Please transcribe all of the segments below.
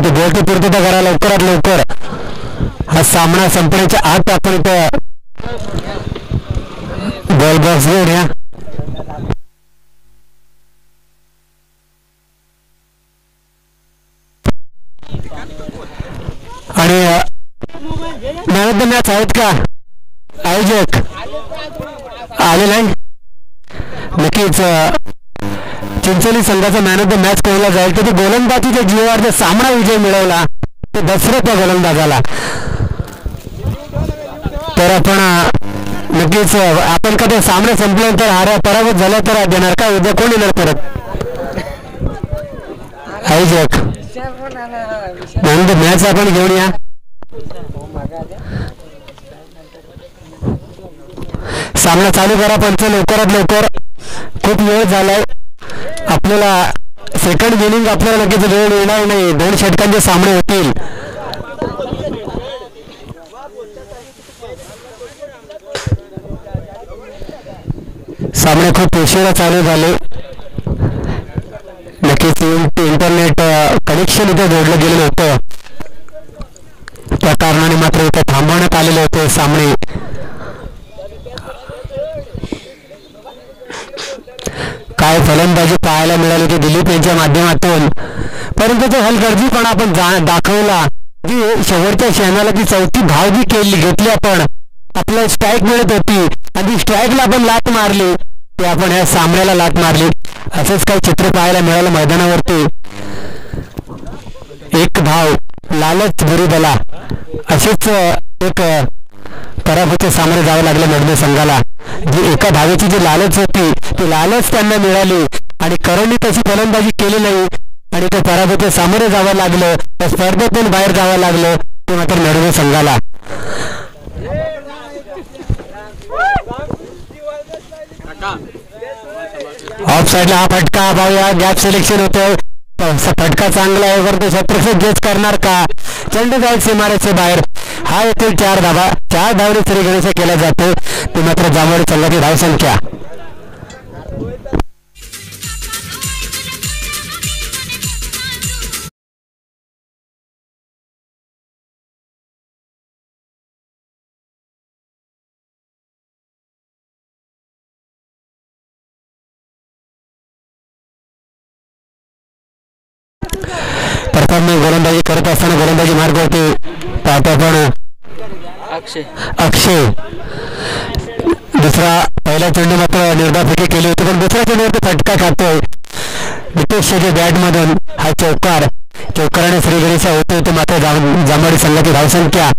परंतु गोलची पूर्तता करा लवकरात लवकर. हा सामना संपण्याच्या आत आपण इथं बॉल बॉक्स घेऊया. आणि मॅन मॅच आहेत का आयोजक? आले नाही. नक्कीच चिंचोली संघाचा मॅन ऑफ द मॅच कोणला जाईल तर गोलंदाजीच्या जीवावर सामना विजय मिळवला तो दसऱ्याच्या गोलंदाजाला. तर आपण नक्कीच आपण कधी सामना संपल्यानंतर हारा पराभूत झाला तर देणार का? उद्या कोण येणार परत? आयोजक मॅन ऑफ द मॅच आपण घेऊन या. सामना चालू करा पंच लवकरात लवकर. खूप वेळ झालाय आपल्याला. सेकंड इनिंग आपल्याला लगेच वेळ येणार नाही. 2 षटकांचे सामने होतील. सामने खूप उशिरा चालू झाले. नक्कीच इंटरनेट कनेक्शन इथे जोडलं गेलेलं होतं त्या कारणाने मात्र इथे थांबवण्यात आलेले होते सामने. काय फलंदाजी पाहायला मिळाली की दिलीप यांच्या माध्यमातून. परंतु तो हलगर्जीपणा आपण दाखवला जी शेवटच्या क्षणाला ती चौथी धाव जी घेतली आपण. आपल्याला स्ट्राईक मिळत होती आणि ती स्ट्राईकला आपण लात मारली ते आपण ह्या सामन्याला लात मारली. असंच काही चित्र पाहायला मिळालं मैदानावरती. 1 धाव लालच विरुद्धला असेच एक पराभूचे सामने जावं लागलं नडणे संघाला. जी एका धावेची जी लालच होती ती लालच त्यांना मिळाली आणि करणनी तशी फलंदाजी केली नाही आणि ते पराभूचे सामोरे जावं लागलं. त्या स्पर्धेतून बाहेर जावं लागलं ते मात्र नडणे संघाला. ऑफ साईडला हा फटका पाहूया. गॅप सिलेक्शन होतोय. फटका चांगला आहे वरती शत्रक्षक गेच करणार का? चेंडू जाईल सीमारेच्या बाहेर. हा येथील 4 धावा 4 धावने श्री गणेश केला जातो. ते मात्र जांभोळी संघाची धावसंख्या. प्रथम गोलंदाजी करत असताना गोलंदाजी मार्ग होते पाहतो आपण अक्षय. दुसरा पहिला चेंडू मात्र निर्धाफेकी केली होती पण दुसऱ्या चेंडूवरती फटका खातोय नितेशच्या बॅटमधून. हा चौकाराने श्री गणेश होतोय तो मात्र जांभोळी संघाची धावसंख्या.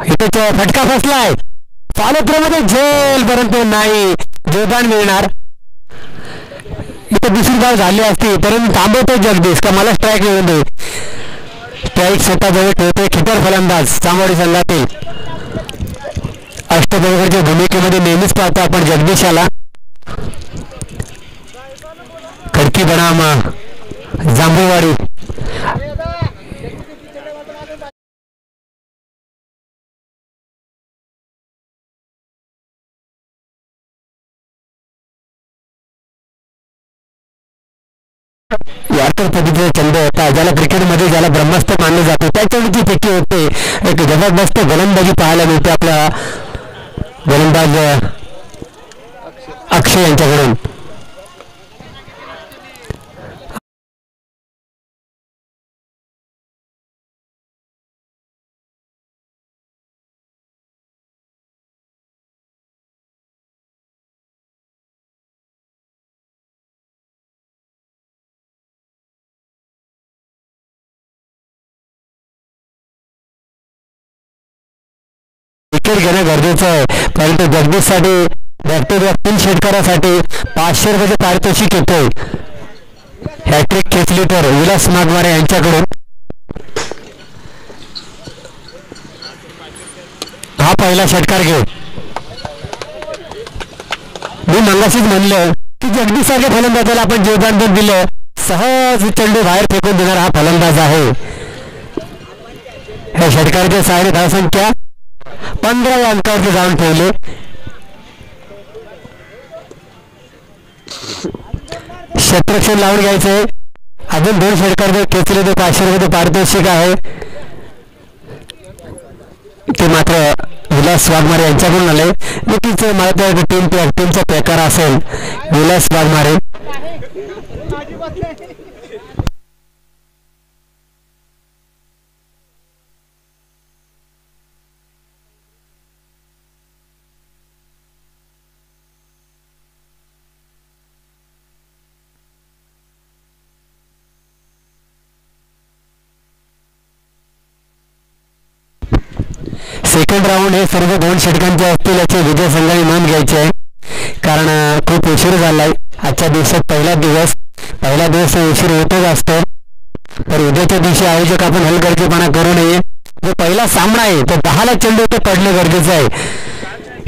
इथे फटका फसलाय फॉलोथ्रोमध्ये झेल परंतु नाही जोरदार मिळणार. इथे दुसरी धाव झाली असती परंतु थांबवतो जगदीश का मला स्ट्राईक मिळून दे. स्ट्राईक स्वतःजवळ ठेवतोय खिटर फलंदाज जांभोळी संघातील. अष्टपैलूच्या भूमिकेमध्ये नेहमीच पाहतो आपण जगदीशाला. खडकी बनाम जांभूळवाडी. या तर पद्धतीचा चंद होता ज्याला क्रिकेटमध्ये ज्याला ब्रह्मास्त्र मानले जाते त्या चेंडूची फेकी होते. एक जबरदस्त गोलंदाजी पाहायला मिळते आपल्या गोलंदाज अक्षय यांच्याकडून. विकेट घेणं गरजेचं आहे परंतु जगदीशसाठी बॅक्टेरिया 3 षटकारासाठी 500 रुपयाचे पारितोषिक येतोय. हॅट्रिक खेचली तर विलास नागवारे यांच्याकडून. हा पहिला षटकार घेऊ. मी मंगाशीच म्हणलं की जगदीश सारख्या फलंदाजाला आपण जीवदान दिलं सहज चेंडू बाहेर फेकून देणार हा फलंदाज आहे. या षटकाराच्या सहाय्याने धावसंख्या 15 अंकावरती जाऊन ठेवले. क्षेत्ररक्षण लावून घ्यायचंय अजून 2 षटकार खेचले ते 500 रुपये पारितोषिक आहे ते मात्र विलास वाघमारे यांच्याकडून आले. नक्कीच मला तर टीमचा प्रकार असेल विलास वाघमारे. सेकंड राऊंड हे सर्व 2 षटकांचे असतील याची विजय संघाने नोंद घ्यायची आहे कारण खूप उशीर झालाय. आजच्या दिवसात पहिला दिवस उशीर होतच असतो. तर उद्याच्या दिवशी आयोजक आपण हलगर्जीपणा करू नये. जो पहिला सामना आहे तो 10ला चेंडू ते पडणे गरजेचं आहे.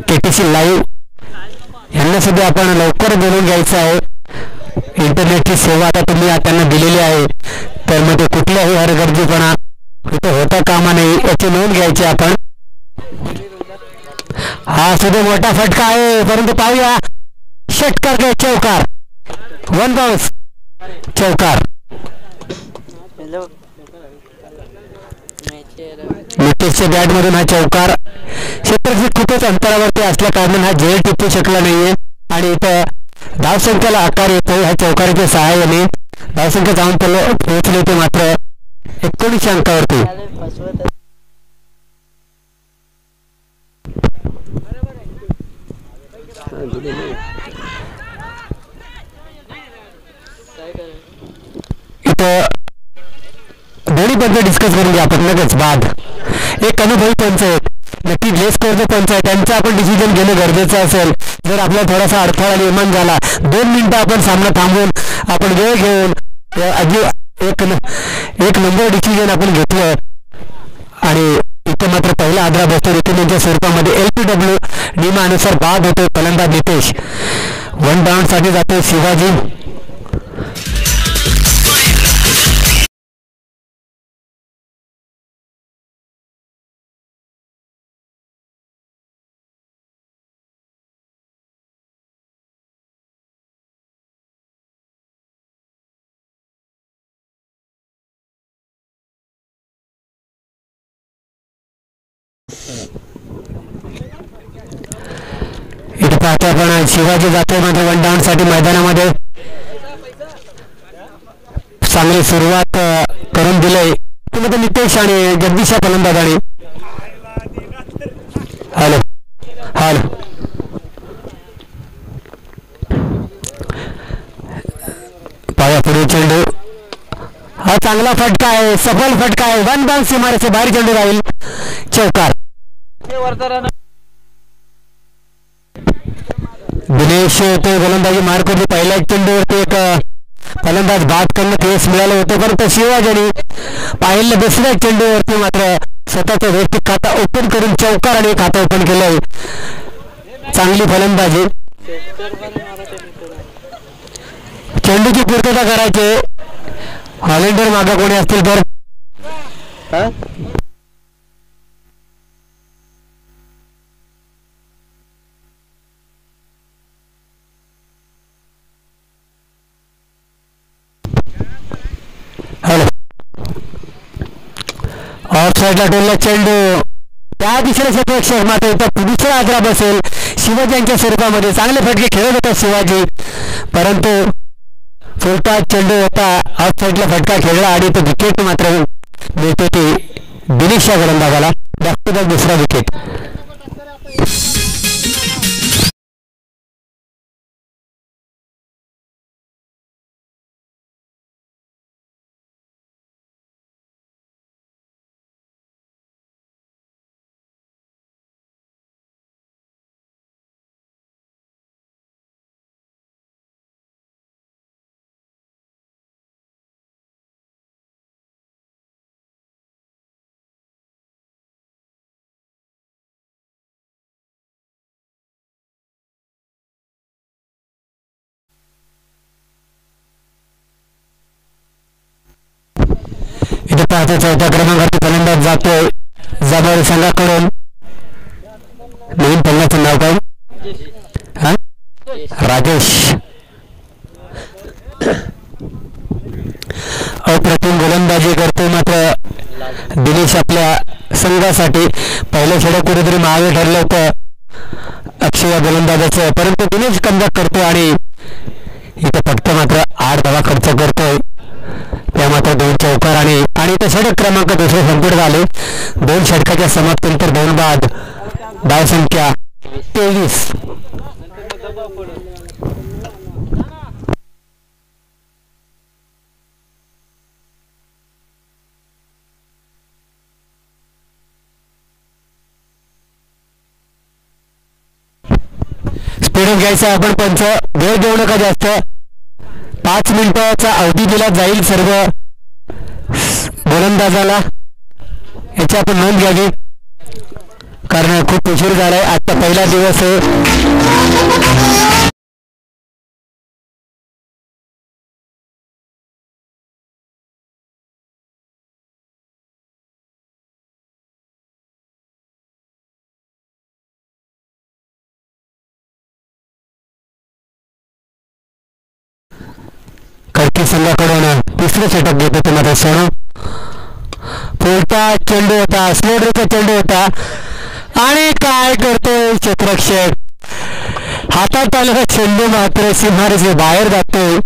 केटीसी लाईव्ह यांना सुद्धा आपण लवकर बोलून घ्यायचं आहे. इंटरनेटची सेवा आता तुम्ही त्यांना दिलेली आहे तर मग ते कुठल्याही हलगर्जीपणा इथं होता कामा नये याची नोंद घ्यायची आपण. हा सुद्धा मोठा फटका आहे परंतु पाहूया षटकार काय चौकार 1 बाउन्स चौकार. नितेशच्या बॅट मधून हा चौकार. क्षेत्रफळ खूपच अंतरावरती असल्या कारणाने हा झेल टिपू शकला नाहीये आणि इथं धावसंख्येला आकार येतो. ह्या चौकाराच्या सहाय्याने धावसंख्या जाऊन पोहोचले ते मात्र 19 अंकावरती. इथं दोन्ही पंच डिस्कस करून घ्या आपण लगेच बाद. एक अनुभवी पंच आहेत नक्की लेस कोरचे पंच आहे त्यांचं आपण डिसिजन घेणं गरजेचं असेल. जर आपला थोडासा अडथळा निर्माण झाला 2 मिनिटं आपण सामना थांबवून आपण वेळ घेऊन एक नंबर डिसिजन आपण घेतलं आणि इथं मात्र पहिला आदरा बसतो ऋतुंच्या स्वरूपामध्ये LPW नियमानुसार बाद होतो. फलंदाज नितेश 1 डाऊन साठी जातो शिवाजी. इथे पाहतो आपण शिवाजी जातोय म्हणजे 1 डाऊन साठी मैदानामध्ये चांगली सुरुवात करून दिलंय तुम्ही नितेश आणि जगदीशा फलंदाजाने. हॅलो पाया पुढे चेंडू. हा चांगला फटका आहे सफल फटका आहे 1 बाउन्स सीमारेचे बाहेर चेंडू राहील चौकार. दिनेश ते गोलंदाजी मार करतो. पहिल्या चेंडूवरती एक फलंदाज बाद करणं केस मिळालं होतं परंतु शिवाजीने पाहिलं दुसऱ्या चेंडूवरती मात्र स्वतःचं वैयक्तिक खाता ओपन करून चौकार आणि खाता ओपन केलंय. चांगली फलंदाजी. चेंडूची पूर्तता करायची. हॉलेंडर मागे कोणी असतील तर ऑफ साईडला टोलला चेंडू त्या दिशेला क्षेत्ररक्षक मात्र इथं दुसरा आदरा बसेल शिवाजी यांच्या स्वरूपामध्ये. चांगले फटके खेळत होता शिवाजी परंतु फुलटा चेंडू होता ऑफ साईडला फटका खेळला आणि तो विकेट मात्र मिळते ती दिनेशच्या गोलंदाजाला. बॅक टू बॅक दुसरा विकेट. इथे पाहतो 4थ्या क्रमांकावरती फलंदाज जातोय जबर संघाकडून. नवीन फलंदाजाचं नाव काय राजेश. गोलंदाजी करतो. मात्र दिनेश आपल्या संघासाठी पहिलं षटक कुठेतरी मागे ठरलं होतं अक्षय या गोलंदाजाचं, परंतु दिनेश कमबॅक करतो आणि इथं फक्त मात्र 8 धावा खर्च करतोय. त्या मात्र 2 चौकार आणि इथं षटक क्रमांक दुसरे संपूर्ण झाले. 2 षटकाच्या समाप्तीनंतर 2 बाद, धाव संख्या 23. स्पीड घ्यायचं आपण पंच, वेळ देऊ नका जास्त. 5 मिनिटाचा अवधी दिला जाईल सर्व गोलंदाजाला, याची आपण नोंद घ्यावी कारण खूप उशीर झालाय. आजचा पहिला दिवस आहे. खडकी संघाकडून तिसरं षटक घेत होते मात्र सोनू. पोलटा चेंडू होता, स्लोडरचा चेंडू होता आणि काय करतोय क्षेत्ररक्षक, हातात आलेला चेंडू मात्र सीमारेषे बाहेर जातोय.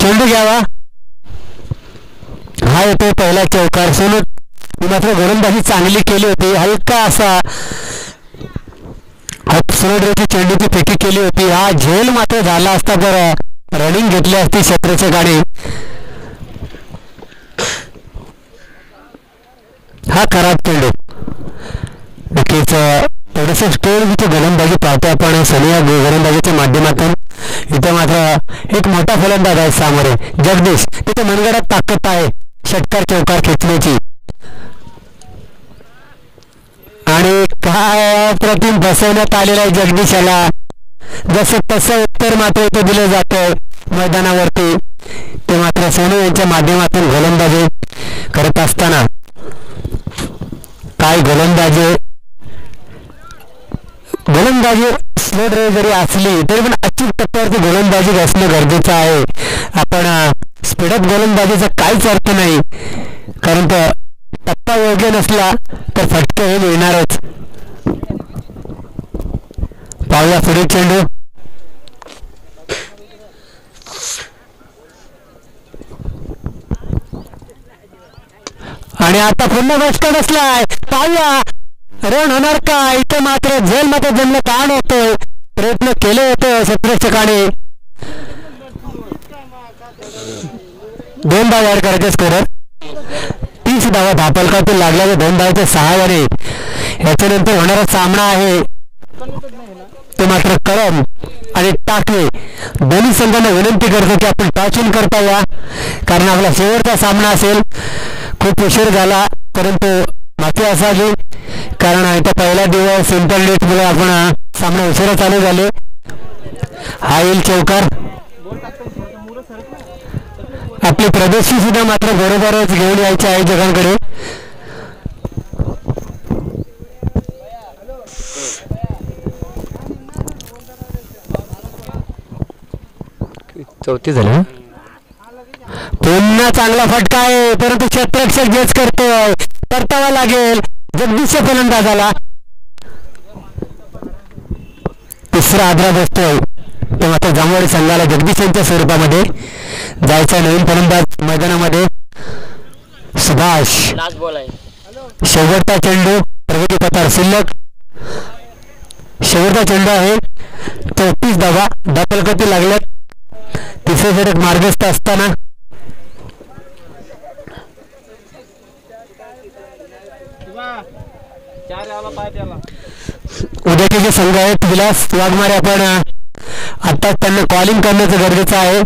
चेंडू घ्यावा, हा येतोय पहिला चौकार. सोनू मात्र गोलंदाजी चांगली केली होती, हलका असा स्लोडरची चेंडूची फेकी केली होती. हा झेल मात्र झाला असता तर रनिंग घेतली असती क्षेत्राच्या गाडी. हा खराब चेंडू. नक्कीच थोडस स्टोरची गोलंदाजी पाहतो आपण सोनिया गोलंदाजीच्या माध्यमातून. इथं मात्र एक मोठा फलंदाज आहे सामोरे जगदीश, तिथे मनगडात ताकद आहे षटकार चौकार खेचण्याची. आणि काय प्रतिम बसवण्यात आलेला आहे जगदीशाला, जसं तसं उत्तर मात्र इथे दिलं जातं मैदानावरती. ते मात्र सोनू यांच्या माध्यमातून गोलंदाजी करत असताना काय गोलंदाजी स्लो ड्राईव्ह जरी असली तरी पण अचूक टप्प्यावरती गोलंदाजी असणं गरजेचं आहे. आपण स्पीडअप गोलंदाजीचा काहीच अर्थ नाही, कारण टप्पा योग्य नसला तर फटके हे मिळणारच. पाहूया पुढे चेंडू. आणि आता पुन्हा बसका बसलाय, पाहूया रन होणार का. इथं मात्र झेल मात्र जमलं ताण होतोय, प्रयत्न केले होते क्षेत्ररक्षकाने. 2 धावा ऍड करायचे स्कोरर. 30 धावा धापलकातून लागल्या 2 धावाच्या सहाय्याने. याच्यानंतर होणारा सामना आहे तो मात्र करम आणि टाकळे दोन्ही संघांना विनंती करतो की आपण टॉच इन करता या, कारण आपला शेवटचा सामना असेल. खूप उशीर झाला परंतु माफी असावी, कारण इथं पहिला दिवस इंटरनेटमुळे आपण सामना उशिरा चालू झाले. हा येईल चौकार. आपली प्रदेशी सुद्धा मात्र बरोबरच घेऊन यायचे आहे जगांकडे. चौथी झाली. पुन्हा चांगला फटका आहे परंतु क्षेत्ररक्षक गेच करतोय, परतावा लागेल जगदीश फलंदाजाला. तिसरा आदरा बसतोय तो मात्र जांभवडी संघाला जगदीश यांच्या स्वरूपामध्ये जायचा. नवीन फलंदाज मैदानामध्ये सुभाष. शेवटचा चेंडू प्रगती पथार शिल्लक. शेवटचा चेंडू आहे 34 धावा धापलकती लागल्यात. तिसरे षटक मार्गस्थ असताना उद्याचे जे संघ आहेत विलास वाघमारे, आपण आता त्यांना कॉलिंग करण्याचं गरजेचं आहे.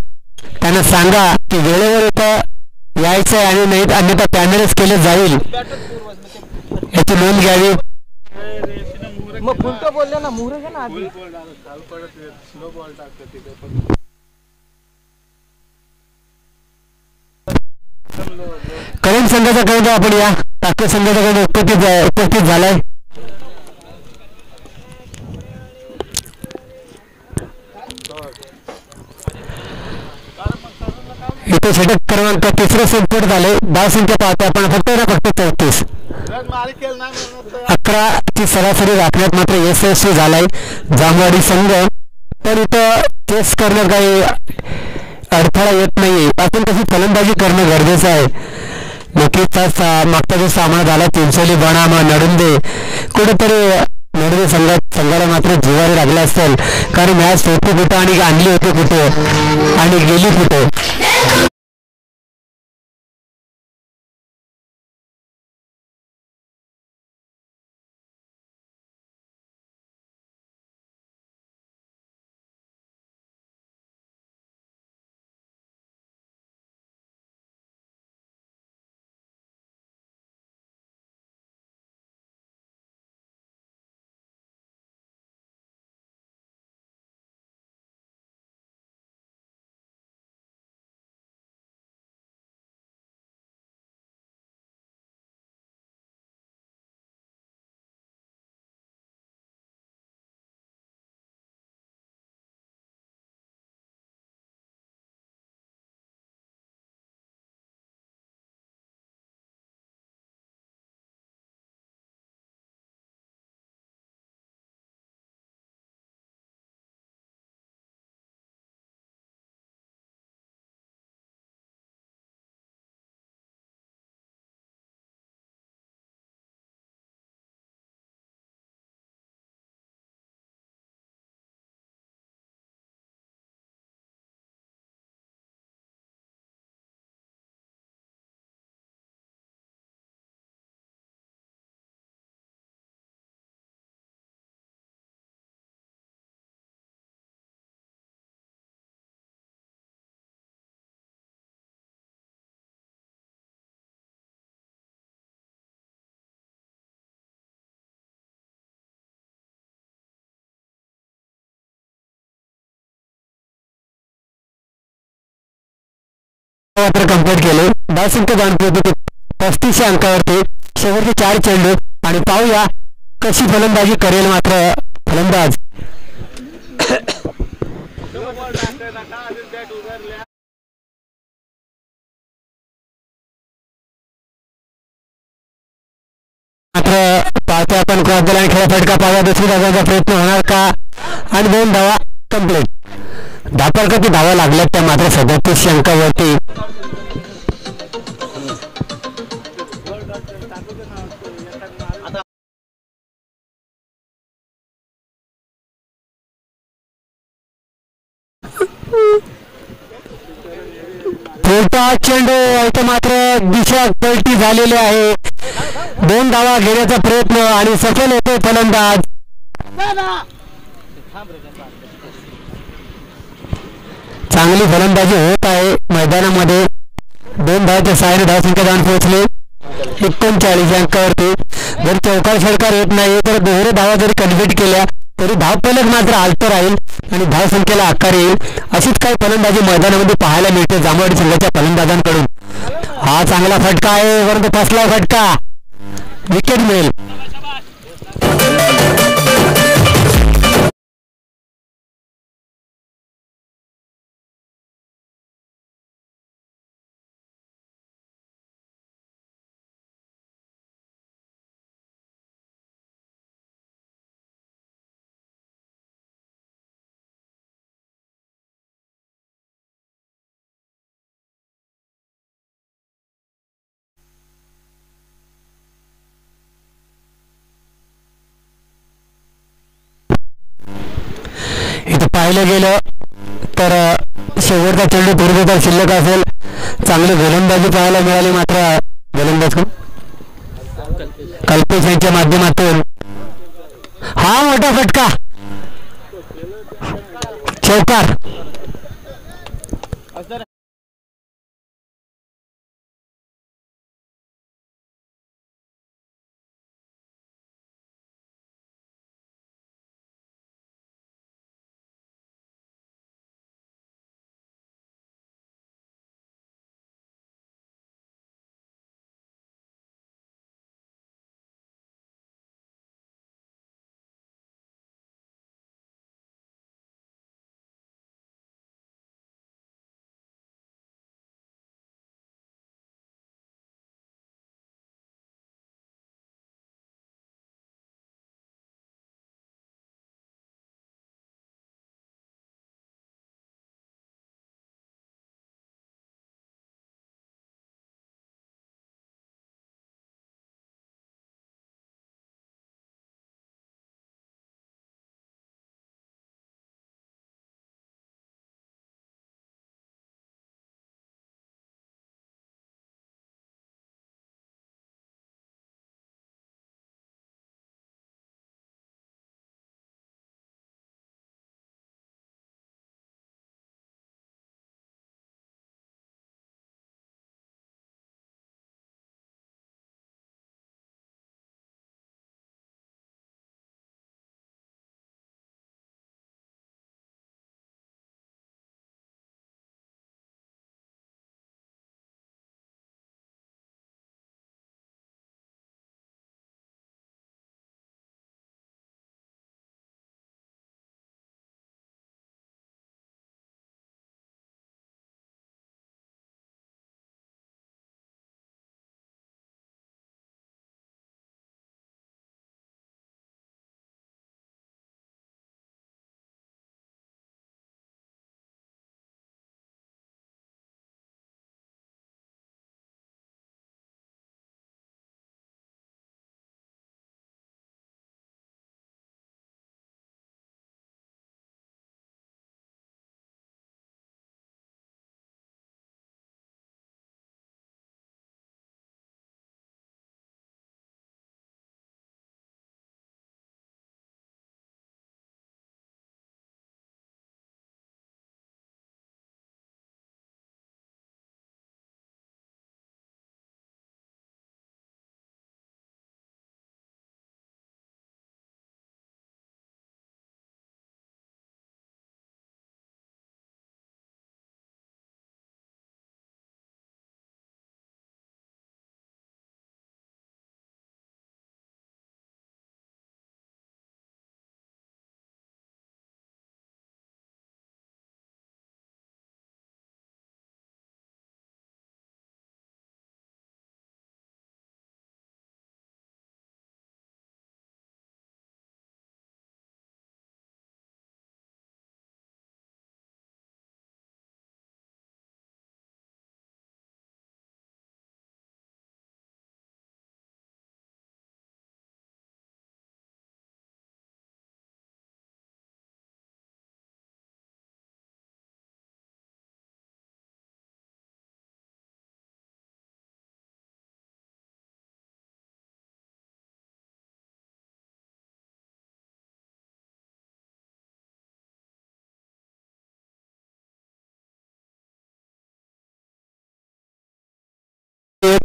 त्यांना सांगा की वेळेवर इथं यायचं आहे आणि नाही अन्यथा पॅनलच केलं जाईल, याची नोंद घ्यावी. करेन संघाचा खेळ आपण या टाके संघाचा खेळ उपस्थित झालाय. ते षटक क्रमांक तिसरं संपट झाले. धावसंख्या पाहतो आपण फक्त 34. 11ची सरासरी राखण्यात मात्र यशस्वी झालाय जामवाडी संघ. पण इथं चेस करणं काही अडथळा येत नाहीये. आपण कशी फलंदाजी करणं गरजेचं आहे. नक्कीच मागचा जो सामना झाला चिंचोली बनाम नडुंदे, कुठेतरी नडुंदे संघाला मात्र जिवारी लागला असेल. कारण मॅच होती कुठं आणि आणली होती कुठे आणि गेली कुठे. मात्र कंप्लीट केले. धावसंख्या जाणते 35 अंकावरती शेवटचे 4 चेंडू आणि पाहूया कशी फलंदाजी करेल मात्र फलंदाज. मात्र पाहतो आपण क्रॉस द लाईन खेळा फटका पाहूया. दुसरी धावांचा प्रयत्न होणार का आणि 2 धावा कंप्लीट. धापारकाची धावा लागल्यात त्या मात्र 37 अंकावरती. चेंडू इथे मात्र दिशा पलटी झालेली आहे. 2 धावा घेण्याचा प्रयत्न आणि सफल होतो फलंदाज. चांगली फलंदाजी होत आहे मैदानामध्ये. 2 धावाच्या सहाय्याने धावसंख्या जाऊन पोहोचले 39 अंकावरती. जर चौकार षटकार येत नाही तर दोहरे धावा जरी कंप्लीट केल्या तरी धावफलक मात्र आलतो राहील आणि धावसंख्येला आकार येईल. अशीच काही फलंदाजी मैदानामध्ये पाहायला मिळते जामवाडी संघाच्या फलंदाजांकडून. हा चांगला फटका आहे. परंतु फसला फटका. विकेट मिळेल. इथं पाहिलं गेलं तर शेवटचा चेंडू पूर्वीचा शिल्लक असेल. चांगली गोलंदाजी पाहायला मिळाली मात्र गोलंदाज कल्पेश यांच्या माध्यमातून हा मोठा फटका. चौकार.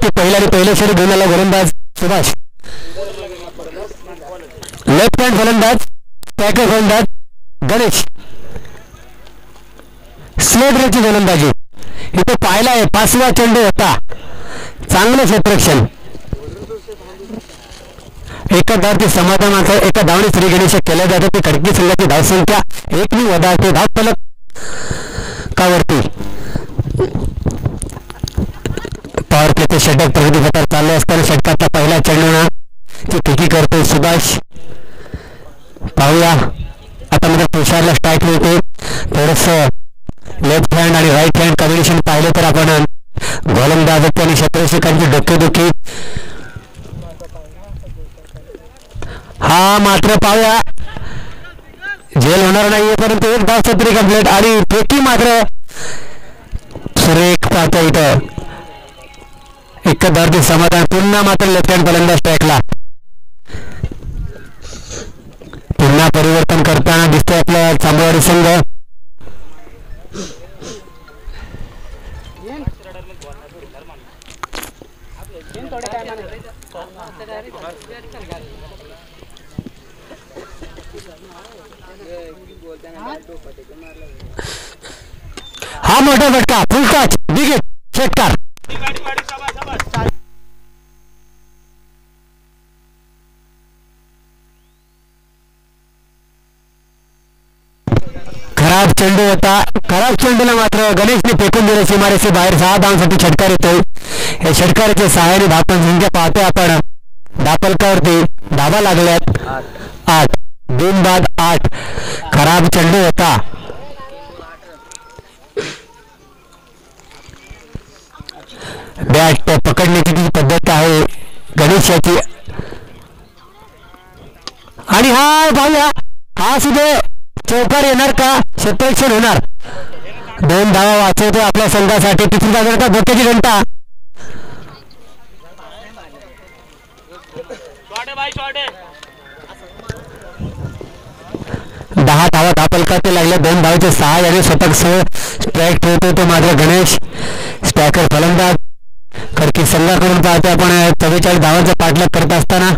की पहिले षटक घेऊन आला गोलंदाज सुभाष. लेफ्ट हँड फलंदाज पॅकर फलंदाज गणेश. स्लो ड्रेची गोलंदाजी इथे पाहिला आहे. 5वा चेंडू होता. चांगलं क्षेत्ररक्षण. एका धावती समाधान मात्र एका धावणे श्री गणेश केल्या जातात. ती खडकी संघाची धावसंख्या 1 वधारते. धाव फलक कावरती. पॉवर प्लेचे षटक प्रगतीपथावर चालू असताना षटकातला पहिला चेंडू ती फेकी करतोय सुभाष. पाहूया आता मध्ये तुषारला स्ट्राईक मिळते. थोडस लेफ्ट हँड आणि राईट हँड कॉम्बिनेशन पाहिलं तर आपण गोलंदाज आणि क्षेत्ररक्षकांची डोकेदुखी. हा मात्र पाहूया झेल होणार नाहीये परंतु एक धाव सत्री कंप्लीट आणि फेकी मात्र सुरेख पाहतो इथं. एक धावती समाधान. पुन्हा मात्र लेफ्ट हँड फलंदाज स्ट्राईकला. पुन्हा परिवर्तन करताना दिसतोय आपला चांबवाडी संघ. हा मोठा फटका. फुल टच बिग हिट षटकार. खराब चेंडू होता. खराब चेंडूला मात्र गणेशने फेकून दिलं सीमारेषे बाहेर. 6 धावांसाठी षटकार येतोय. या षटकाराच्या सहाय्याने धावपण संख्या पाहतोय आपण. धापलकावरती धावा लागल्यात 8. 2 बाद 8. खराब चेंडू होता. बॅट पकडण्याची जी पद्धत आहे गणेशाची. आणि हा पाहूया हा सुद्धा चौकार येणार का क्षेत्ररक्षण होणार. 2 धावा वाचवतो आपल्या संघासाठी. तिसरी धावा धोक्याची घंटा. दहा धावा धापलकाचे लागले. 2 धावाचे 6 आणि शतक सह स्ट्राईक ठेवतो तो मात्र गणेश. स्ट्रायकर फलंदाज खडकी संघाकडून पाहतो आपण 44 धावांचा पाठलाग करत असताना.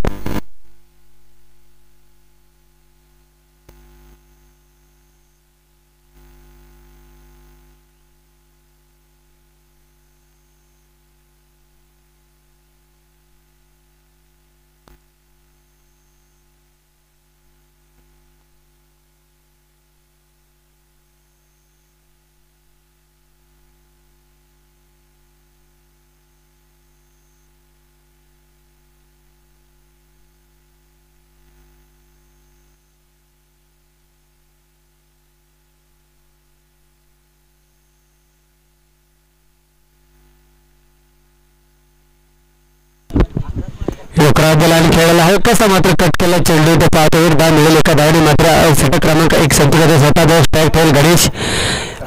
बलाने खेळायला हवं. कसा मात्र कट केला चेंडू तो पाहतो. एक धाव मिळेल. एका धावाने मात्र षटक क्रमांक 1 संचित स्वतः धाव स्ट्राईक ठेवल गणेश.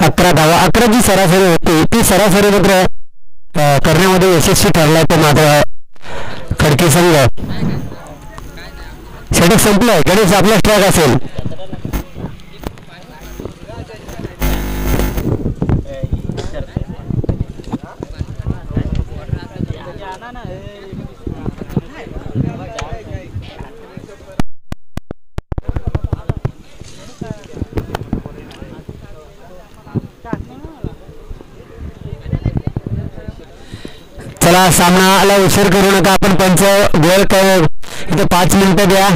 11 धावा. 11 जी सरासरी होती ती सरासरी मात्र करण्यामध्ये यशस्वी ठरलाय तो मात्र खडकी संघ. षटक संपलंय. गणेश आपला स्ट्राईक असेल. चला सामनाला उशीर करू नका. आपण पंच गोल इथे 5 मिनिटं द्या.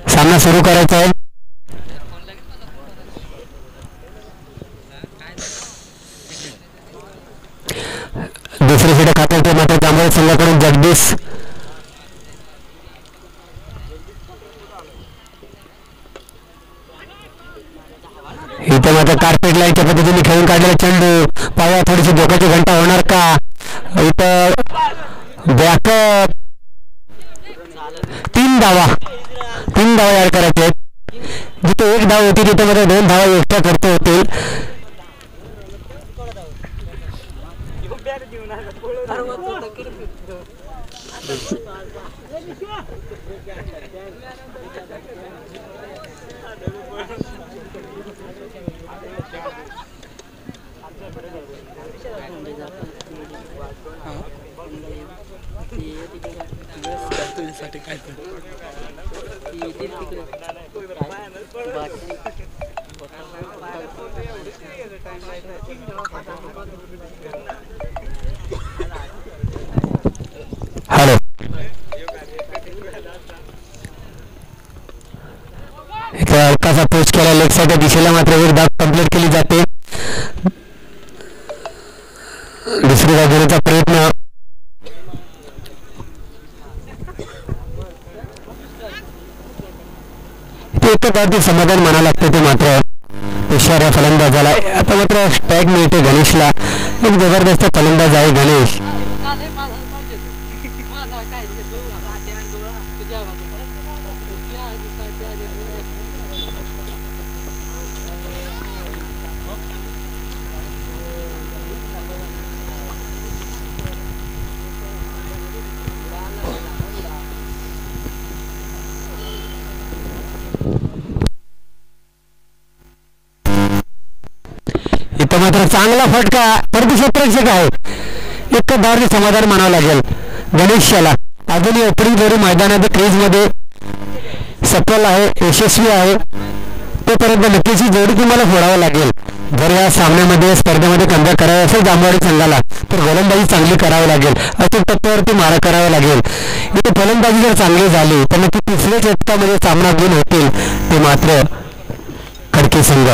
सामना सुरू करायचा आहे. दुसरी षटक हाताळते मात्र चांबवड संघाकडून जगदीश. इथे मात्र कार्पेट लाईनच्या पद्धतीने खेळून काढलेला चेंडू. पाया थोडीशी धोक्याची घंटा होणार का. इथं बॅकअप. 3 धावा याड करायचे आहेत. जिथे 1 धाव होती तिथे मध्ये 2 धावा एक्स्ट्रा करते होतील. हॅलो, इथे हलकासा पोच केला लेग साईडच्या दिशेला, मात्र एक धाव कंप्लीट केली जाते. दुसरी धाव घेण्याचा प्रयत्न, एक धाव समाधान म्हणावं लागतं ते मात्र इशारा फलंदाजाला. आता मात्र स्ट्राईक मिळते गणेशला. एक जबरदस्त फलंदाज आहे गणेश. इथं मात्र चांगला फटका, परदेशी प्रेक्षक आहे. एक धावचे समाधान मानावं लागेल गणेशला. अजूनही ओपनिंग जोडी मैदानात क्रीजमध्ये सफल आहे, यशस्वी आहे. तोपर्यंत नक्कीच ही जोडी तुम्हाला फोडावं लागेल. जर या सामन्यामध्ये स्पर्धेमध्ये कमबॅक करायचं असेल जांभवाडी संघाला, तर गोलंदाजी चांगली करावी लागेल. अचूक टप्प्यावरती मारा करावा लागेल. इथे फलंदाजी जर चांगली झाली तर नक्की तिसऱ्या षटकामध्ये सामना गुण होतील ते मात्र खडकी संघ.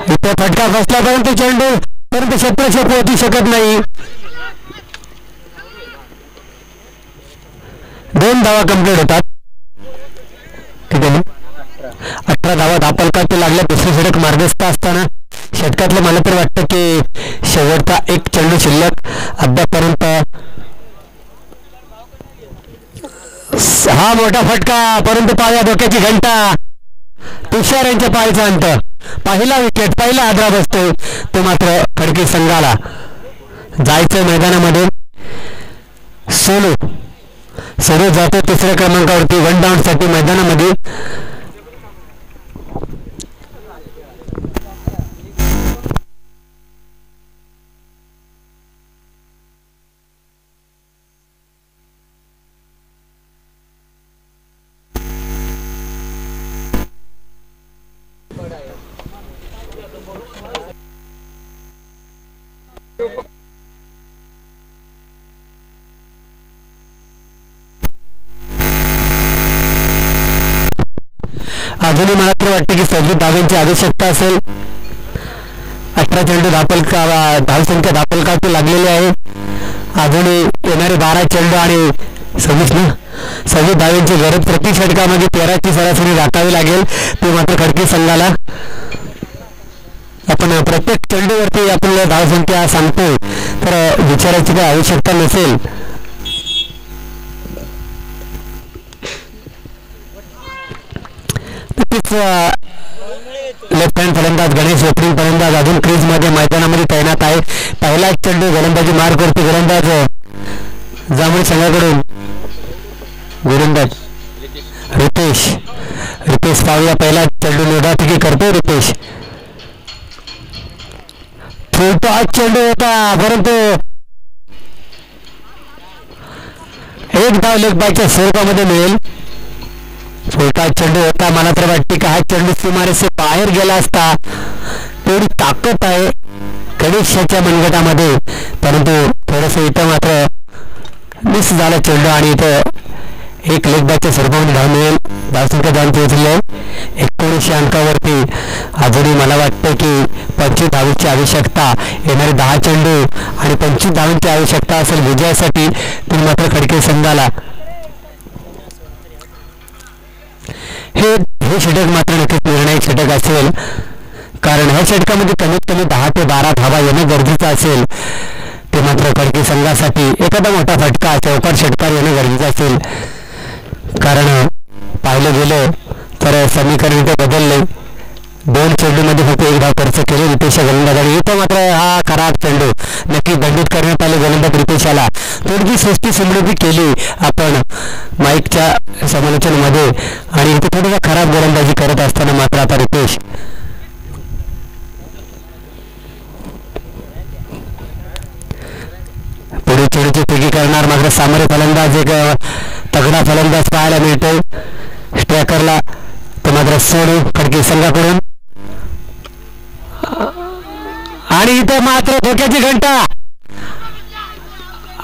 इथे फटका बसल्यापर्यंत चेंडू परंतु क्षेत्रक्षेप पोहोचू शकत नाही. 2 धावा कंप्लीट होतात. ठीक आहे, 18 धावा धापलकात लागल्या. दुसरी षटक मार्गस्थ असताना षटकातलं मला तर वाटतं की शेवटचा एक चेंडू शिल्लक अद्यापर्यंत. हा मोठा फटका, परंतु पाया धोक्याची घंटा. तुषार यांच्या पायाचा अंत. पहिला विकेट, पहिला आदरा बसतोय तो मात्र खडकी संघाला. जायचं मैदानामध्ये. सोनू जातो तिसऱ्या क्रमांकावरती 1 डाऊन साठी मैदानामध्ये. अजूनही मला तर वाटते की 26 धावांची आवश्यकता असेल. 18 चेंडू धावसंख्या धापलकावरती लागलेली आहे. अजूनही येणारे 12 चेंडू आणि 26 धावांची गरज प्रति षटकामध्ये 13ची सरासरी राखावी लागेल ते मात्र खडकी संघाला. आपण प्रत्येक चेंडूवरती आपल्याला धावसंख्या सांगतोय तर विचारायची काही आवश्यकता नसेल. लेफ्ट हँड फलंदाज गणेश ओपनिंग फलंदाज अजून क्रीज मध्ये मैदानामध्ये तैनात आहे. पहिला चेंडू गोलंदाजी मार करतो गोलंदाज जांभळी संघाकडून. गोलंदाज रितेश पाहूया. पहिला चेंडू निर्धारकी करतो रितेश. छोटा चेंडू होता परंतु एक धाव लेग बायच्या स्वरूपामध्ये मिळेल. छोटा चेंडू होता. मला तर वाटते की हा चेंडू सीमारेषे बाहेर गेला असता. तेवढी ताकद आहे गणेशाच्या मनगटामध्ये, परंतु थोडस इथं मात्र मिस झाला चेंडू आणि इथं एक लेग बॅकच्या स्वरूपामध्ये धाव मिळेल. धावसंख्या जाऊन पोहोचले 19 अंकावरती. अजूनही मला वाटतं की 25 धावांची आवश्यकता, येणारे 10 चेंडू आणि 25 धावांची आवश्यकता असेल विजयासाठी तर मात्र खडकी संघाला. हे षटक मात्र नक्कीच निर्णायक षटक असेल, कारण ह्या षटकामध्ये कमीत कमी 10 ते 12 धावा येणं गरजेचं असेल ते मात्र खडकी संघासाठी. एखादा मोठा फटका चौकार षटकार येणं गरजेचं असेल, कारण पाहिलं गेलं तर समीकरण इथे बदलले. 2 चेंडूमध्ये फक्त 1 धाव खर्च केले रितेशच्या गोलंदाजाने. इथं मात्र हा खराब चेंडू नक्की दंडित करण्यात आले गोलंदाज गोलंदाज रितेशाला थोडी सृष्टी समृद्धी केली आपण माईकच्या समालोचनामध्ये आणि इथे थोडीसा खराब गोलंदाजी करत असताना मात्र आता रितेश पुढे चेंडूची फेकी करणार मात्र सामोरे फलंदाज एक तगडा फलंदाज पाहायला मिळतोय स्ट्रायकरला तो मात्र सोडू खडके संघाकडून आणि इथं मात्र धोक्याची घंटा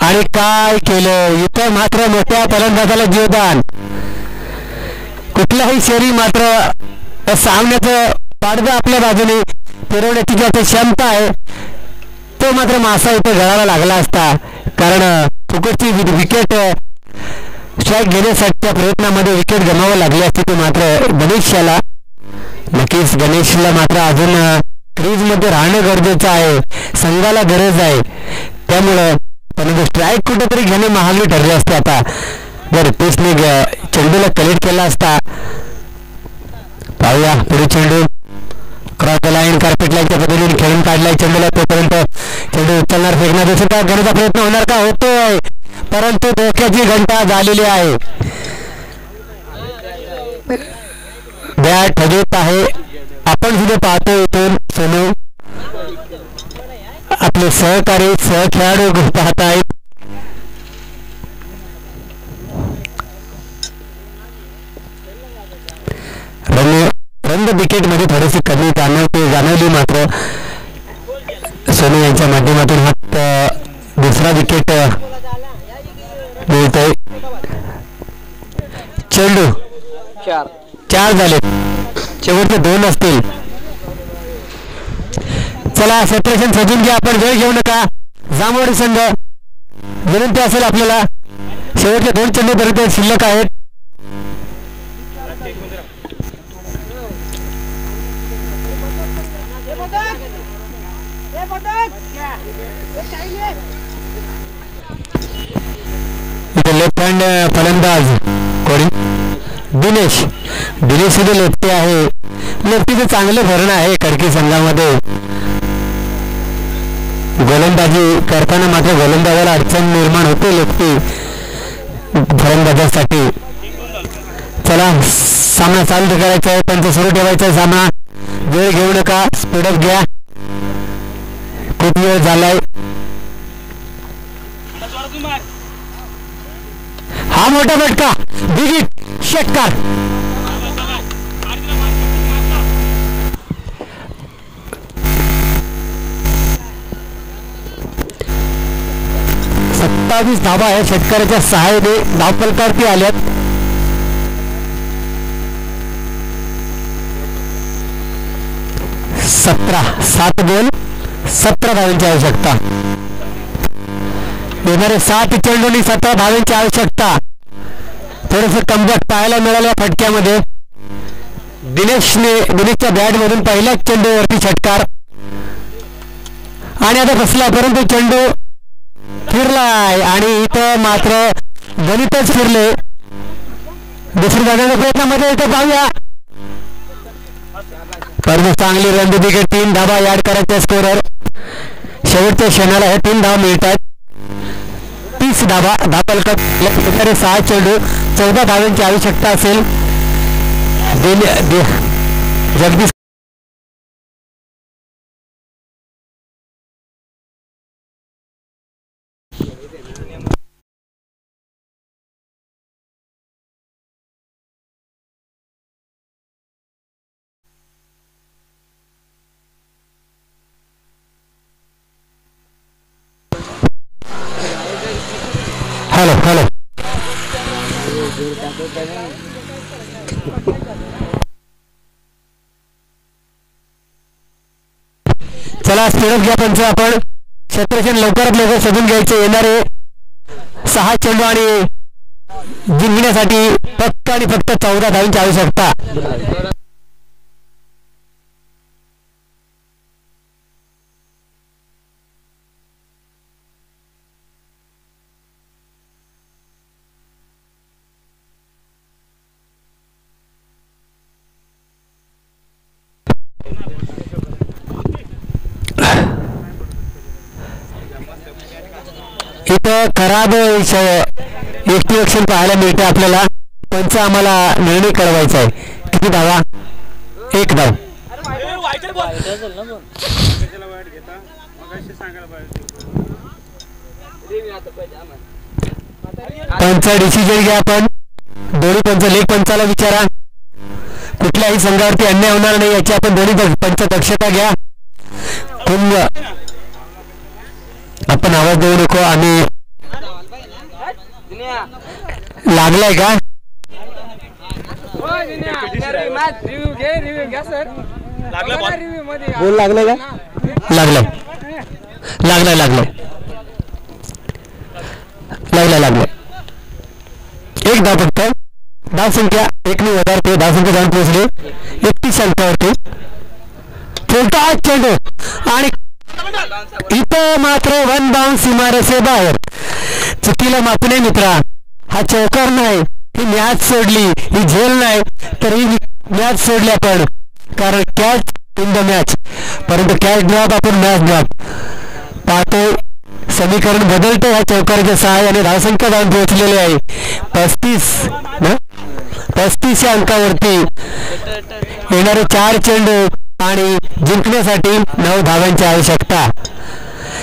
आणि काय केलं इथं मात्र मोठ्या फलंदाजाला जीवदान कुठल्याही शरी मात्र सामन्याचं पाडदं आपल्या बाजूने फिरवण्याची जी क्षमता आहे तो मात्र मासा इथे गळाला लागला असता कारण फुकटची विकेट स्ट्राईक घेण्यासाठीच्या प्रयत्नामध्ये विकेट गमावं लागली असती ते मात्र गणेशला नक्कीच गणेशला मात्र अजून क्रीजमध्ये राहणं गरजेचं आहे संघाला गरज आहे त्यामुळं परंतु स्ट्राईक कुठेतरी घेणे महागडी ठरले असते आता जर रितेशने चेंडूला कलेक्ट केला असता पाहूया पुढे चेंडू क्रॉस द लाईन कार्पेट लाईनच्या पद्धतीने खेळून काढलाय चेंडूला तोपर्यंत चेंडू उचलणार फेकणार दुसरं काय करण्याचा प्रयत्न होणार का होतोय परंतु धोक्याची घंटा झालेली आहे बॅट हवेत आहे आपण सुद्धा पाहतो इथून सोनू आपले सहकारी सहखेळाडू पाहत आहेत रंग विकेट मध्ये थोडीशी कमी जाणवली मात्र सोनू यांच्या माध्यमातून हा दुसरा विकेट मिळतोय चेंडू 4 झाले शेवटचे 2 असतील चला सेपरेशन सजून घ्या आपण वेळ घेऊ नका जांभोळी संघ विनंती असेल आपल्याला शेवटचे 2 चेंडू पर्यंत शिल्लक आहेत लेफ्ट हँड फलंदाज कोणी दिनेश सुद्धा लेफ्टी आहे लेफ्टीचं चांगलं भरणं आहे खडकी संघामध्ये गोलंदाजी करताना मात्र गोलंदाजाला अडचण निर्माण होते लेफ्टी फलंदाजासाठी चला सामना चालू करायचा आहे त्यांचं सुरू ठेवायचा आहे सामना वेळ घेऊ नका स्पीडअप घ्या खूप वेळ झालाय हा मोठा फटका बिगिट षटकार सत्तावीस धावा आहे षटकाराच्या सहाय्याने धावफलकावरती आल्यात सात गोल 17 धावांची आवश्यकता येणारे 7 चेंडूंनी 17 धावांची आवश्यकता थोडंसं कमबॅक पाहायला मिळाल्या फटक्यामध्ये दिनेशच्या बॅट मधून पहिल्याच चेंडूवरती षटकार आणि आता बसला परंतु चेंडू फिरलाय आणि इथं मात्र गणितच फिरले दुसरी जाण्याच्या प्रयत्नामध्ये इथं पाहूया परंतु चांगली रणनीती विकेट 3 धावा याड करायच्या स्कोरर शेवटच्या क्षणाला हे 3 धावा मिळतात 30 धावा धापलकट 6 चेंडू 14 धावांची आवश्यकता असेल जगदीश हॅलो चला स्पीडअप घ्या पंच आपण क्षेत्रक्षण लवकरात लवकर शोधून घ्यायचे येणारे 6 चेंडू आणि जिंकण्यासाठी फक्त आणि फक्त 14 धावांची आवश्यकता खराब एकटी ऍक्शन पाहायला मिळते आपल्याला. पंच आम्हाला निर्णय कळवायचा आहे. किती धावा? 1 धाव. पंच डिसिजन घ्या. आपण दोन्ही पंच, लेग पंचाला विचारा. कुठल्याही संघावरती अन्याय होणार नाही याची आपण दोन्ही पंच दक्षता घ्या. आपण आवाज देऊ नको. आम्ही लागलाय का? बोल लागलाय का? लागलाय लागलाय लागलाय लागलाय लागलाय. 1 धाव फक्त. धाव संख्या 1 ने वधारते. धाव संख्या जाऊन पोहोचले 31 अंकावरती. छोटा चेंडू आणि इथं मात्र 1 बाउन्स इमारसे बाहेर. चुकीला मापणे मित्रा. हा चौकार नाही, ही मॅच सोडली, ही झेल नाही तर ही मॅच सोडली आपण. कारण कॅच इन द मॅच, परंतु कॅच ड्रॉप आपण मॅच ड्रॉप पाहतो. समीकरण बदलते ह्या चौकाराच्या सहाय्याने. धावसंख्या जाऊन पोहोचलेली आहे 35 या अंकावरती. येणारे 4 चेंडू आणि जिंकण्यासाठी 9 धावांची आवश्यकता.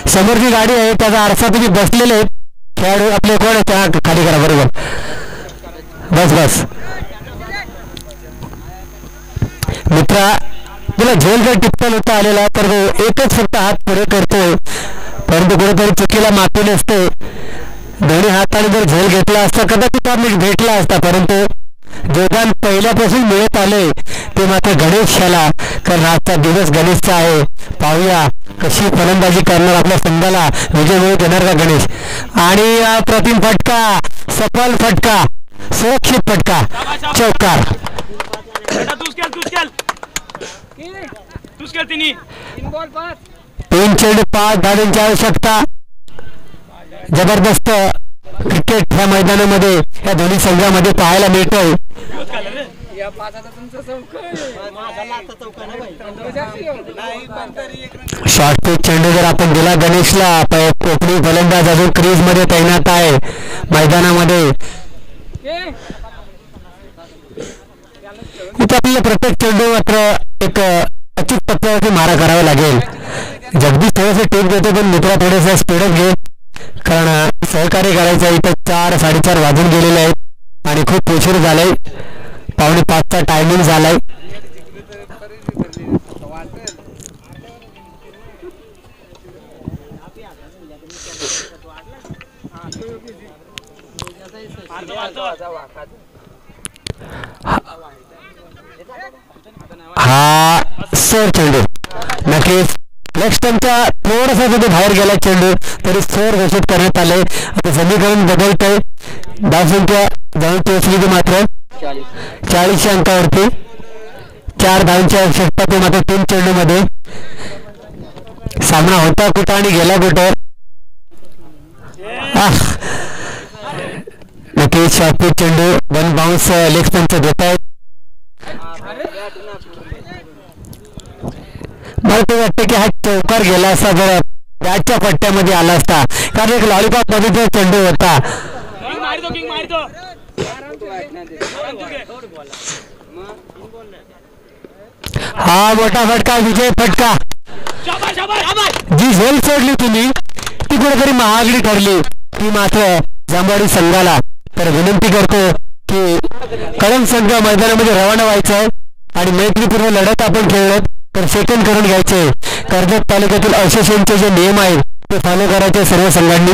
समोरची गाडी आहे त्याचा आरसा तुम्ही बसलेले खेळाडू आपले कोण आहे खाली करा. बरोबर, बस बस. मित्रा तुला झेल जर टिप्पल होता आलेला तर एकच फक्त हात पुढे करतोय, परंतु कुठेतरी चुकीला माफी नसते. दोन्ही हाताने जर झेल घेतला असता कदाचित आम्ही भेटला असता, परंतु जोगान पहिल्यापासून मिळत आले ते मात्र गणेश ह्याला. कारण आजचा दिवस गणेशचा आहे. पाहूया कशी फलंदाजी करणार, आपल्या संघाला विजय मिळू देणार का गणेश. आणि अप्रतिम फटका, सफल फटका, सुरक्षित फटका, चौकार. 3 चेंडू 5 धावांची आवश्यकता. जबरदस्त क्रिकेट ह्या मैदानामध्ये या दोन्ही संघामध्ये पाहायला मिळतोय. शॉर्ट पिच चेंडू जर आपण दिला गणेशला, ओपनिंग फलंदाज अजून क्रीज मध्ये तैनात आहे मैदानामध्ये. इथे आपल्याला प्रत्येक चेंडू मात्र एक अचूक टप्प्यावरती मारा करावा लागेल. जगदीश थोडंसं टेप देतो पण मित्रा थोडंसं स्पीडअप घे, कारण सहकार्य करायचं. इथं 4-4:30 वाजून गेलेले आहेत आणि खूप उशीर झालाय. 4:45चा टायमिंग झालाय. हा सर चेंडू नक्कीच लेग स्टंपच्या थोडासा जरी बाहेर गेला चेंडू तरी सर घोषित करण्यात आले. आता समीकरण बदलतंय. धावसंख्या जाऊन पोहोचली की मात्र 40 अंकावरती. 4 धावांची आवश्यकता. ते मात्र 3 चेंडू मध्ये सामना होता कुठं आणि गेला कुठं. नक्कीच शॉर्ट चेंडू 1 बाउन्स लेग स्टंपचा देत आहेत. मला ते वाटतं की हा चौकार गेला असता जर बॅटच्या पट्ट्यामध्ये आला असता, कारण एक लॉलीपॉप मध्ये जो चेंडू होता. हा मोठा फटका, विजय फटका. जी झेल सोडली तुम्ही ती कुठेतरी महागडी ठरली, ती मात्र जांभवाडी संघाला. तर विनंती करतो की कळंब संघ मैदानामध्ये रवाना व्हायचं आणि मैत्रीपूर्ण लढत आपण खेळलो तर सेकंड करून घ्यायचे. कर्जत तालुक्यातील असोसिएशनचे जे नियम आहेत ते फॉलो करायचे सर्व संघांनी.